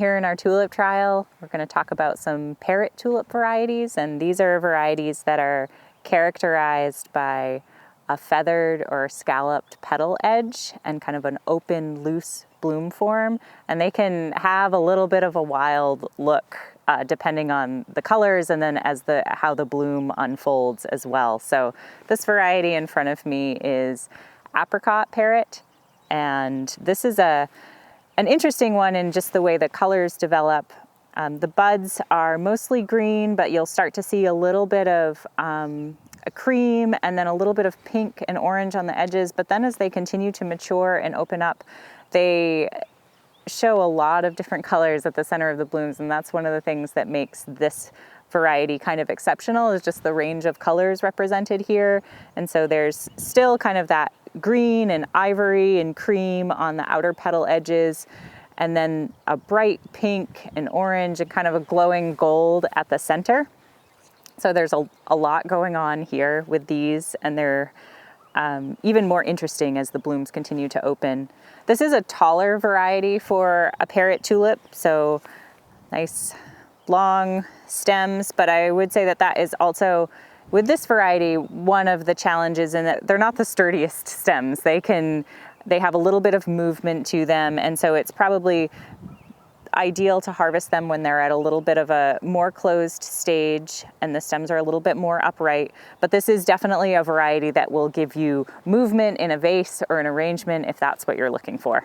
here in our tulip trial. We're going to talk about some parrot tulip varieties, and these are varieties that are characterized by a feathered or scalloped petal edge and kind of an open, loose bloom form, and they can have a little bit of a wild look depending on the colors and then how the bloom unfolds as well. So this variety in front of me is Apricot Parrot, and this is an interesting one in just the way the colors develop. The buds are mostly green, but you'll start to see a little bit of a cream and then a little bit of pink and orange on the edges. But then as they continue to mature and open up, they show a lot of different colors at the center of the blooms. And that's one of the things that makes this variety kind of exceptional, is just the range of colors represented here. And so there's still kind of that green and ivory and cream on the outer petal edges, and then a bright pink and orange and kind of a glowing gold at the center. So there's a lot going on here with these, and they're even more interesting as the blooms continue to open. This is a taller variety for a parrot tulip, so nice long stems, but I would say that is also, with this variety, one of the challenges in that they're not the sturdiest stems. They have a little bit of movement to them, and so it's probably ideal to harvest them when they're at a little bit of a more closed stage and the stems are a little bit more upright. But this is definitely a variety that will give you movement in a vase or an arrangement if that's what you're looking for.